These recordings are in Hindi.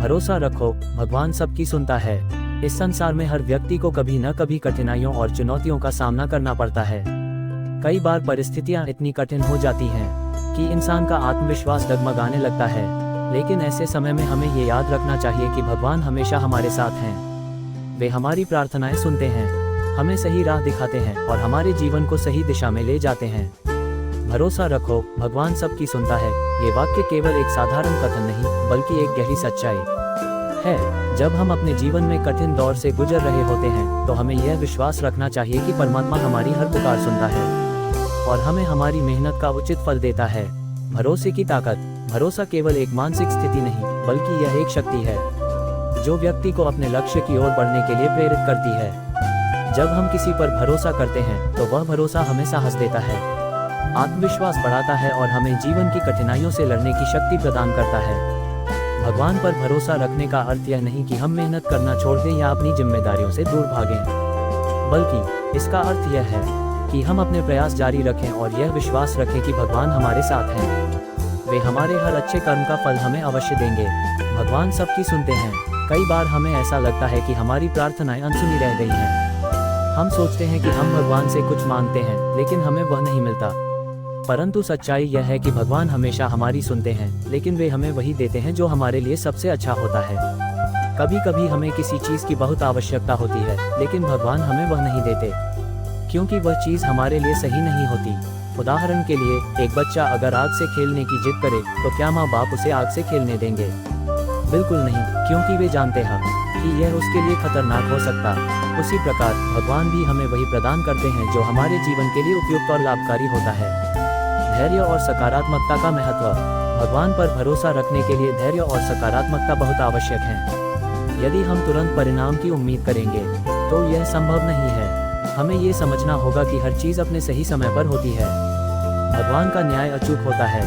भरोसा रखो, भगवान सबकी सुनता है। इस संसार में हर व्यक्ति को कभी न कभी कठिनाइयों और चुनौतियों का सामना करना पड़ता है। कई बार परिस्थितियां इतनी कठिन हो जाती हैं कि इंसान का आत्मविश्वास डगमगाने लगता है, लेकिन ऐसे समय में हमें ये याद रखना चाहिए कि भगवान हमेशा हमारे साथ हैं। वे हमारी प्रार्थनाएं सुनते हैं, हमें सही राह दिखाते हैं और हमारे जीवन को सही दिशा में ले जाते हैं। भरोसा रखो, भगवान सबकी सुनता है। ये वाक्य केवल एक साधारण कथन नहीं, बल्कि एक गहरी सच्चाई है। जब हम अपने जीवन में कठिन दौर से गुजर रहे होते हैं तो हमें यह विश्वास रखना चाहिए कि परमात्मा हमारी हर पुकार सुनता है और हमें हमारी मेहनत का उचित फल देता है। भरोसे की ताकत। भरोसा केवल एक मानसिक स्थिति नहीं, बल्कि यह एक शक्ति है जो व्यक्ति को अपने लक्ष्य की ओर बढ़ने के लिए प्रेरित करती है। जब हम किसी पर भरोसा करते हैं तो वह भरोसा हमें साहस देता है, आत्मविश्वास बढ़ाता है और हमें जीवन की कठिनाइयों से लड़ने की शक्ति प्रदान करता है। भगवान पर भरोसा रखने का अर्थ यह नहीं कि हम मेहनत करना छोड़ दें या अपनी जिम्मेदारियों से दूर भागें, बल्कि इसका अर्थ यह है कि हम अपने प्रयास जारी रखें और यह विश्वास रखें कि भगवान हमारे साथ हैं। वे हमारे हर अच्छे कर्म का फल हमें अवश्य देंगे। भगवान सबकी सुनते हैं। कई बार हमें ऐसा लगता है कि हमारी प्रार्थनाएं अनसुनी रह गई हैं। हम सोचते हैं कि हम भगवान से कुछ मांगते हैं, लेकिन हमें वह नहीं मिलता। परंतु सच्चाई यह है कि भगवान हमेशा हमारी सुनते हैं, लेकिन वे हमें वही देते हैं जो हमारे लिए सबसे अच्छा होता है। कभी कभी हमें किसी चीज़ की बहुत आवश्यकता होती है, लेकिन भगवान हमें वह नहीं देते, क्योंकि वह चीज़ हमारे लिए सही नहीं होती। उदाहरण के लिए, एक बच्चा अगर आग से खेलने की जिद करे तो क्या माँ बाप उसे आग से खेलने देंगे? बिल्कुल नहीं, क्योंकि वे जानते हैं कि यह उसके लिए खतरनाक हो सकता। उसी प्रकार भगवान भी हमें वही प्रदान करते हैं जो हमारे जीवन के लिए उपयुक्त और लाभकारी होता है। धैर्य और सकारात्मकता का महत्व। भगवान पर भरोसा रखने के लिए धैर्य और सकारात्मकता बहुत आवश्यक है। यदि हम तुरंत परिणाम की उम्मीद करेंगे तो यह संभव नहीं है। हमें ये समझना होगा कि हर चीज़ अपने सही समय पर होती है। भगवान का न्याय अचूक होता है,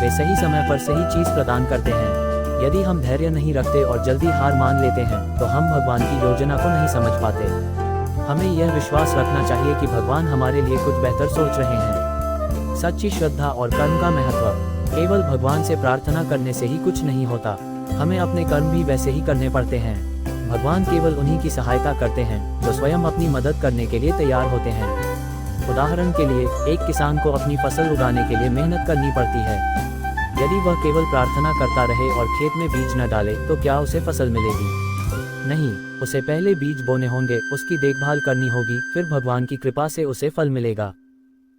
वे सही समय पर सही चीज़ प्रदान करते हैं। यदि हम धैर्य नहीं रखते और जल्दी हार मान लेते हैं तो हम भगवान की योजना को नहीं समझ पाते। हमें यह विश्वास रखना चाहिए कि भगवान हमारे लिए कुछ बेहतर सोच रहे हैं। सच्ची श्रद्धा और कर्म का महत्व। केवल भगवान से प्रार्थना करने से ही कुछ नहीं होता, हमें अपने कर्म भी वैसे ही करने पड़ते हैं। भगवान केवल उन्हीं की सहायता करते हैं जो स्वयं अपनी मदद करने के लिए तैयार होते हैं। उदाहरण के लिए, एक किसान को अपनी फसल उगाने के लिए मेहनत करनी पड़ती है। यदि वह केवल प्रार्थना करता रहे और खेत में बीज न डाले तो क्या उसे फसल मिलेगी? नहीं, उसे पहले बीज बोने होंगे, उसकी देखभाल करनी होगी, फिर भगवान की कृपा से उसे फल मिलेगा।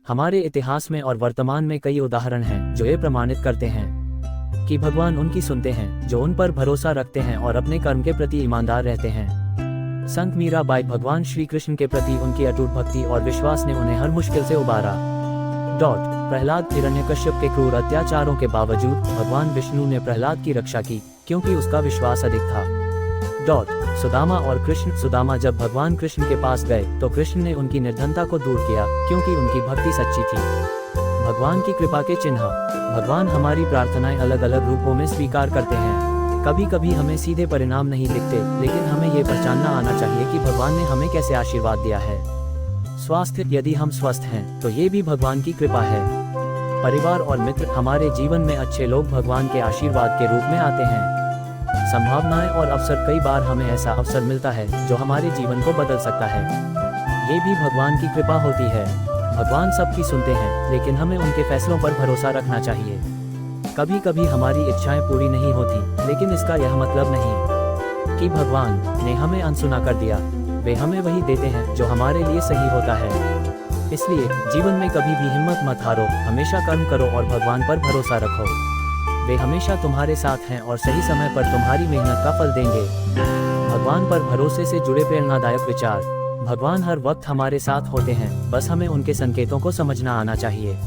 हमारे इतिहास में और वर्तमान में कई उदाहरण हैं जो ये प्रमाणित करते हैं कि भगवान उनकी सुनते हैं जो उन पर भरोसा रखते हैं और अपने कर्म के प्रति ईमानदार रहते हैं। संत मीराबाई, भगवान श्री कृष्ण के प्रति उनकी अटूट भक्ति और विश्वास ने उन्हें हर मुश्किल से उबारा। प्रहलाद, हिरण्यकश्यप के क्रूर अत्याचारों के बावजूद भगवान विष्णु ने प्रहलाद की रक्षा की क्योंकि उसका विश्वास अधिक था। सुदामा और कृष्ण, सुदामा जब भगवान कृष्ण के पास गए तो कृष्ण ने उनकी निर्धनता को दूर किया क्योंकि उनकी भक्ति सच्ची थी। भगवान की कृपा के चिन्ह। भगवान हमारी प्रार्थनाएं अलग अलग रूपों में स्वीकार करते हैं। कभी कभी हमें सीधे परिणाम नहीं दिखते, लेकिन हमें ये पहचानना आना चाहिए कि भगवान ने हमें कैसे आशीर्वाद दिया है। स्वास्थ्य, यदि हम स्वस्थ हैं तो ये भी भगवान की कृपा है। परिवार और मित्र, हमारे जीवन में अच्छे लोग भगवान के आशीर्वाद के रूप में आते हैं। संभावनाएं और अवसर, कई बार हमें ऐसा अवसर मिलता है जो हमारे जीवन को बदल सकता है। ये भी भगवान की कृपा होती है। भगवान सबकी सुनते हैं, लेकिन हमें उनके फैसलों पर भरोसा रखना चाहिए। कभी कभी हमारी इच्छाएं पूरी नहीं होती, लेकिन इसका यह मतलब नहीं कि भगवान ने हमें अनसुना कर दिया। वे हमें वही देते हैं जो हमारे लिए सही होता है। इसलिए जीवन में कभी भी हिम्मत मत हारो, हमेशा कर्म करो और भगवान पर भरोसा रखो। वे हमेशा तुम्हारे साथ हैं और सही समय पर तुम्हारी मेहनत का फल देंगे। भगवान पर भरोसे से जुड़े प्रेरणादायक विचार। भगवान हर वक्त हमारे साथ होते हैं, बस हमें उनके संकेतों को समझना आना चाहिए।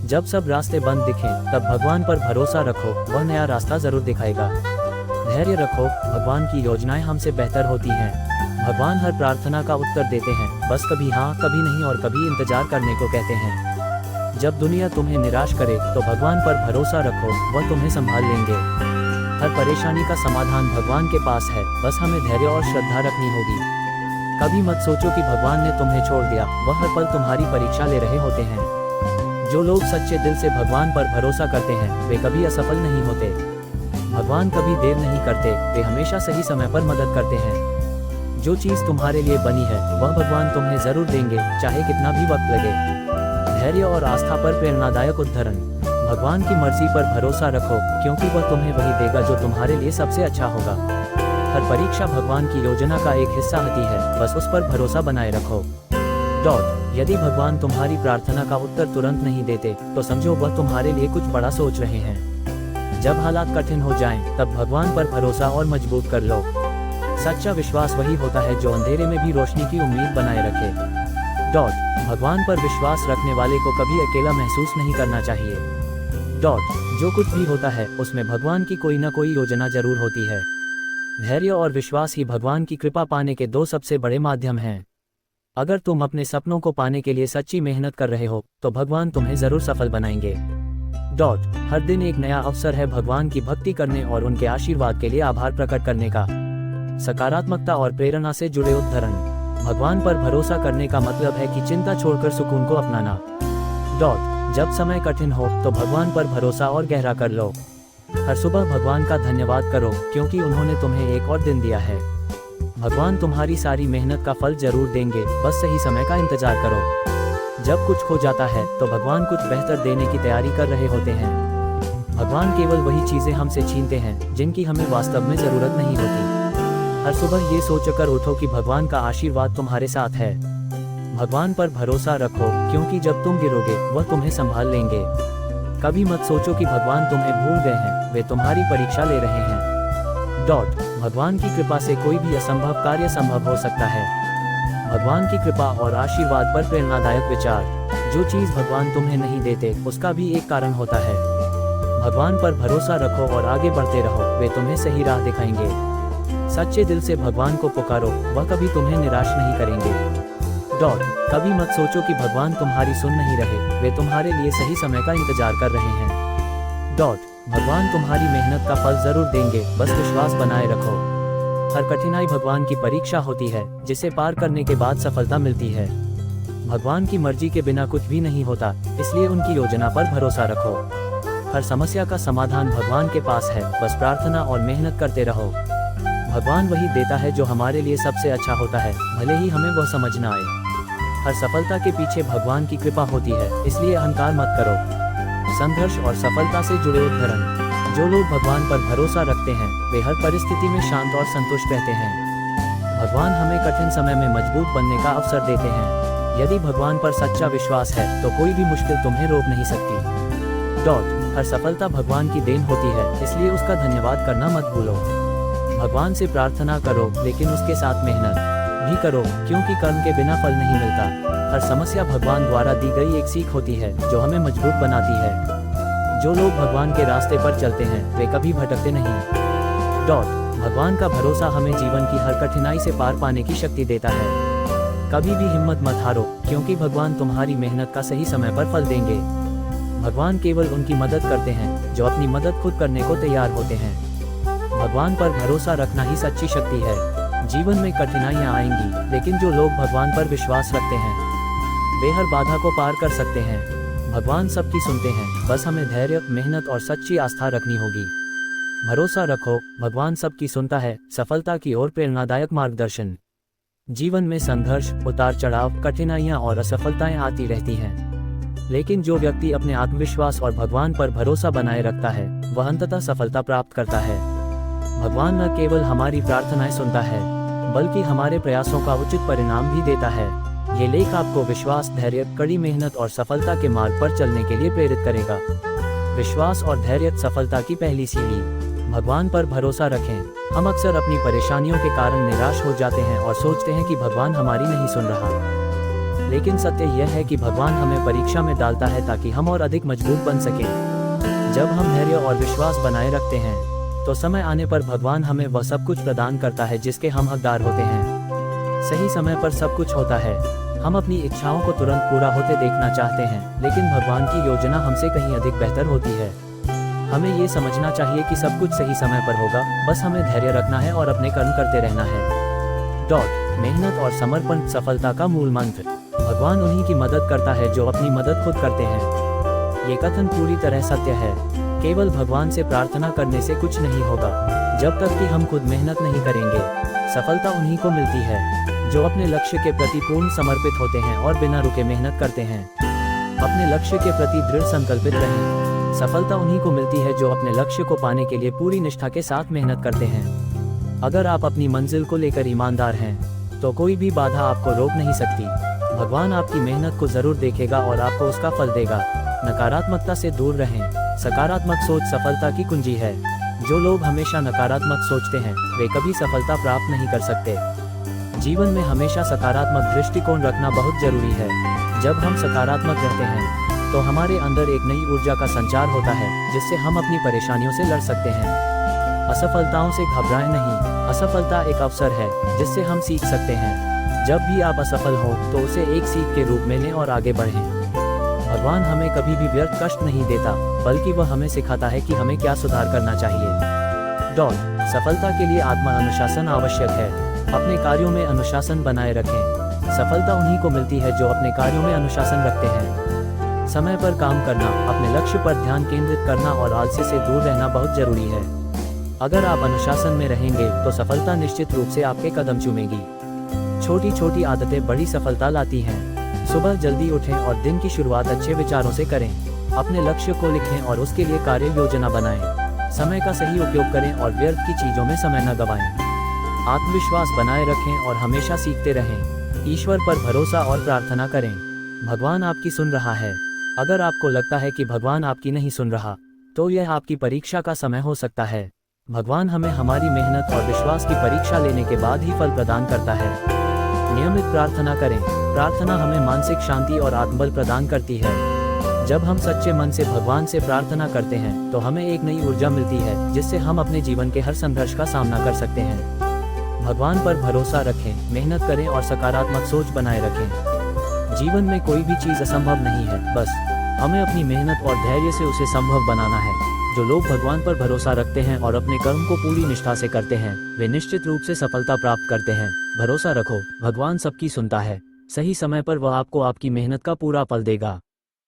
जब सब रास्ते बंद दिखें तब भगवान पर भरोसा रखो, वह नया रास्ता जरूर दिखाएगा। धैर्य रखो, भगवान की योजनाएं हमसे बेहतर होती हैं। भगवान हर प्रार्थना का उत्तर देते हैं, बस कभी हाँ कभी नहीं और कभी इंतजार करने को कहते हैं। जब दुनिया तुम्हें निराश करे तो भगवान पर भरोसा रखो, वह तुम्हें संभाल लेंगे। हर परेशानी का समाधान भगवान के पास है, बस हमें धैर्य और श्रद्धा रखनी होगी। कभी मत सोचो कि भगवान ने तुम्हें छोड़ दिया, वह हर पल तुम्हारी परीक्षा ले रहे होते हैं। जो लोग सच्चे दिल से भगवान पर भरोसा करते हैं वे कभी असफल नहीं होते। भगवान कभी देर नहीं करते, वे हमेशा सही समय पर मदद करते हैं। जो चीज़ तुम्हारे लिए बनी है वह भगवान तुम्हें जरूर देंगे, चाहे कितना भी वक्त लगे। धैर्य और आस्था पर प्रेरणादायक उदाहरण। भगवान की मर्जी पर भरोसा रखो, क्योंकि वह तुम्हें वही देगा जो तुम्हारे लिए सबसे अच्छा होगा। हर परीक्षा भगवान की योजना का एक हिस्सा होती है, बस उस पर भरोसा बनाए रखो। यदि भगवान तुम्हारी प्रार्थना का उत्तर तुरंत नहीं देते तो समझो वह तुम्हारे लिए कुछ बड़ा सोच रहे हैं। जब हालात कठिन हो जाएं, तब भगवान पर भरोसा और मजबूत कर लो। सच्चा विश्वास वही होता है जो अंधेरे में भी रोशनी की उम्मीद बनाए रखे। भगवान पर विश्वास रखने वाले को कभी अकेला महसूस नहीं करना चाहिए। जो कुछ भी होता है उसमें भगवान की कोई न कोई योजना जरूर होती है। धैर्य और विश्वास ही भगवान की कृपा पाने के दो सबसे बड़े माध्यम हैं। अगर तुम अपने सपनों को पाने के लिए सच्ची मेहनत कर रहे हो तो भगवान तुम्हें जरूर सफल बनाएंगे। हर दिन एक नया अवसर है भगवान की भक्ति करने और उनके आशीर्वाद के लिए आभार प्रकट करने का। सकारात्मकता और प्रेरणा से जुड़े उदाहरण। भगवान पर भरोसा करने का मतलब है कि चिंता छोड़कर सुकून को अपनाना। जब समय कठिन हो तो भगवान पर भरोसा और गहरा कर लो। हर सुबह भगवान का धन्यवाद करो, क्योंकि उन्होंने तुम्हें एक और दिन दिया है। भगवान तुम्हारी सारी मेहनत का फल जरूर देंगे, बस सही समय का इंतजार करो। जब कुछ खो जाता है तो भगवान कुछ बेहतर देने की तैयारी कर रहे होते हैं। भगवान केवल वही चीजें हमसे छीनते हैं जिनकी हमें वास्तव में जरूरत नहीं होती। हर सुबह ये सोचकर उठो कि भगवान का आशीर्वाद तुम्हारे साथ है। भगवान पर भरोसा रखो, क्योंकि जब तुम गिरोगे वह तुम्हें संभाल लेंगे। कभी मत सोचो कि भगवान तुम्हें भूल गए हैं, वे तुम्हारी परीक्षा ले रहे हैं। भगवान की कृपा से कोई भी असंभव कार्य संभव हो सकता है। भगवान की कृपा और आशीर्वाद पर प्रेरणादायक विचार। जो चीज भगवान तुम्हें नहीं देते उसका भी एक कारण होता है। भगवान पर भरोसा रखो और आगे बढ़ते रहो, वे तुम्हें सही राह दिखाएंगे। सच्चे दिल से भगवान को पुकारो, वह कभी तुम्हें निराश नहीं करेंगे। कभी मत सोचो कि भगवान तुम्हारी सुन नहीं रहे, वे तुम्हारे लिए सही समय का इंतजार कर रहे हैं। भगवान तुम्हारी मेहनत का फल जरूर देंगे, बस विश्वास बनाए रखो। हर कठिनाई भगवान की परीक्षा होती है, जिसे पार करने के बाद सफलता मिलती है। भगवान की मर्जी के बिना कुछ भी नहीं होता, इसलिए उनकी योजना पर भरोसा रखो। हर समस्या का समाधान भगवान के पास है, बस प्रार्थना और मेहनत करते रहो। भगवान वही देता है जो हमारे लिए सबसे अच्छा होता है, भले ही हमें वह समझ न आए। हर सफलता के पीछे भगवान की कृपा होती है, इसलिए अहंकार मत करो। संघर्ष और सफलता से जुड़े उदाहरण। जो लोग भगवान पर भरोसा रखते हैं वे हर परिस्थिति में शांत और संतुष्ट रहते हैं। भगवान हमें कठिन समय में मजबूत बनने का अवसर देते हैं। यदि भगवान पर सच्चा विश्वास है तो कोई भी मुश्किल तुम्हें रोक नहीं सकती। हर सफलता भगवान की देन होती है, इसलिए उसका धन्यवाद करना मत भूलो। भगवान से प्रार्थना करो, लेकिन उसके साथ मेहनत भी करो, क्योंकि कर्म के बिना फल नहीं मिलता। हर समस्या भगवान द्वारा दी गई एक सीख होती है जो हमें मजबूत बनाती है। जो लोग भगवान के रास्ते पर चलते हैं वे कभी भटकते नहीं। भगवान का भरोसा हमें जीवन की हर कठिनाई से पार पाने की शक्ति देता है। कभी भी हिम्मत मत हारो, क्योंकि भगवान तुम्हारी मेहनत का सही समय पर फल देंगे। भगवान केवल उनकी मदद करते हैं जो अपनी मदद खुद करने को तैयार होते हैं। भगवान पर भरोसा रखना ही सच्ची शक्ति है। जीवन में कठिनाइयां आएंगी, लेकिन जो लोग भगवान पर विश्वास रखते हैं वे हर बाधा को पार कर सकते हैं। भगवान सबकी सुनते हैं, बस हमें धैर्य, मेहनत और सच्ची आस्था रखनी होगी। भरोसा रखो, भगवान सबकी सुनता है। सफलता की ओर प्रेरणादायक मार्गदर्शन। जीवन में संघर्ष, उतार चढ़ाव, कठिनाइयां और असफलताएं आती रहती हैं, लेकिन जो व्यक्ति अपने आत्मविश्वास और भगवान पर भरोसा बनाए रखता है वह अंततः सफलता प्राप्त करता है। भगवान न केवल हमारी प्रार्थनाएं सुनता है, बल्कि हमारे प्रयासों का उचित परिणाम भी देता है। ये लेख आपको विश्वास, धैर्य, कड़ी मेहनत और सफलता के मार्ग पर चलने के लिए प्रेरित करेगा। विश्वास और धैर्य सफलता की पहली सीढ़ी। भगवान पर भरोसा रखें। हम अक्सर अपनी परेशानियों के कारण निराश हो जाते हैं और सोचते हैं कि भगवान हमारी नहीं सुन रहा, लेकिन सत्य यह है कि भगवान हमें परीक्षा में डालता है ताकि हम और अधिक मजबूत बन सकें। जब हम धैर्य और विश्वास बनाए रखते हैं तो समय आने पर भगवान हमें वह सब कुछ प्रदान करता है जिसके हम हकदार होते हैं। सही समय पर सब कुछ होता है। हम अपनी इच्छाओं को तुरंत पूरा होते देखना चाहते हैं, लेकिन भगवान की योजना हमसे कहीं अधिक बेहतर होती है। हमें ये समझना चाहिए कि सब कुछ सही समय पर होगा, बस हमें धैर्य रखना है और अपने कर्म करते रहना है। मेहनत और समर्पण सफलता का मूल मंत्र। भगवान उन्हीं की मदद करता है जो अपनी मदद खुद करते हैं। ये कथन पूरी तरह सत्य है, केवल भगवान से प्रार्थना करने से कुछ नहीं होगा। जब तक कि हम खुद मेहनत नहीं करेंगे, सफलता उन्हीं को मिलती है जो अपने लक्ष्य के प्रति पूर्ण समर्पित होते हैं और बिना रुके मेहनत करते हैं। अपने लक्ष्य के प्रति दृढ़ संकल्पित रहें। सफलता उन्हीं को मिलती है जो अपने लक्ष्य को पाने के लिए पूरी निष्ठा के साथ मेहनत करते हैं। अगर आप अपनी मंजिल को लेकर ईमानदार हैं, तो कोई भी बाधा आपको रोक नहीं सकती। भगवान आपकी मेहनत को जरूर देखेगा और आपको उसका फल देगा। नकारात्मकता से दूर रहें। सकारात्मक सोच सफलता की कुंजी है। जो लोग हमेशा नकारात्मक सोचते हैं, वे कभी सफलता प्राप्त नहीं कर सकते। जीवन में हमेशा सकारात्मक दृष्टिकोण रखना बहुत जरूरी है। जब हम सकारात्मक रहते हैं, तो हमारे अंदर एक नई ऊर्जा का संचार होता है, जिससे हम अपनी परेशानियों से लड़ सकते हैं। असफलताओं से घबराएं नहीं। असफलता एक अवसर है जिससे हम सीख सकते हैं। जब भी आप असफल हो, तो उसे एक सीख के रूप में लें और आगे बढ़ें। भगवान हमें कभी भी व्यर्थ कष्ट नहीं देता, बल्कि वह हमें सिखाता है कि हमें क्या सुधार करना चाहिए। सफलता के लिए आत्म अनुशासन आवश्यक है। अपने कार्यों में अनुशासन बनाए रखें। सफलता उन्हीं को मिलती है जो अपने कार्यों में अनुशासन रखते हैं। समय पर काम करना, अपने लक्ष्य पर ध्यान केंद्रित करना और आलस्य से दूर रहना बहुत जरूरी है। अगर आप अनुशासन में रहेंगे, तो सफलता निश्चित रूप से आपके कदम चूमेगी। छोटी छोटी आदतें बड़ी सफलता लाती हैं। सुबह जल्दी उठें और दिन की शुरुआत अच्छे विचारों से करें। अपने लक्ष्य को लिखें और उसके लिए कार्य योजना बनाएं। समय का सही उपयोग करें और व्यर्थ की चीजों में समय न गवाएं। आत्मविश्वास बनाए रखें और हमेशा सीखते रहें। ईश्वर पर भरोसा और प्रार्थना करें। भगवान आपकी सुन रहा है। अगर आपको लगता है कि भगवान आपकी नहीं सुन रहा, तो यह आपकी परीक्षा का समय हो सकता है। भगवान हमें हमारी मेहनत और विश्वास की परीक्षा लेने के बाद ही फल प्रदान करता है। नियमित प्रार्थना करें। प्रार्थना हमें मानसिक शांति और आत्मबल प्रदान करती है। जब हम सच्चे मन से भगवान से प्रार्थना करते हैं, तो हमें एक नई ऊर्जा मिलती है, जिससे हम अपने जीवन के हर संघर्ष का सामना कर सकते हैं। भगवान पर भरोसा रखें, मेहनत करें और सकारात्मक सोच बनाए रखें। जीवन में कोई भी चीज असंभव नहीं है, बस हमें अपनी मेहनत और धैर्य से उसे संभव बनाना है। जो लोग भगवान पर भरोसा रखते हैं और अपने कर्म को पूरी निष्ठा से करते हैं, वे निश्चित रूप से सफलता प्राप्त करते हैं। भरोसा रखो, भगवान सबकी सुनता है। सही समय पर वह आपको आपकी मेहनत का पूरा फल देगा।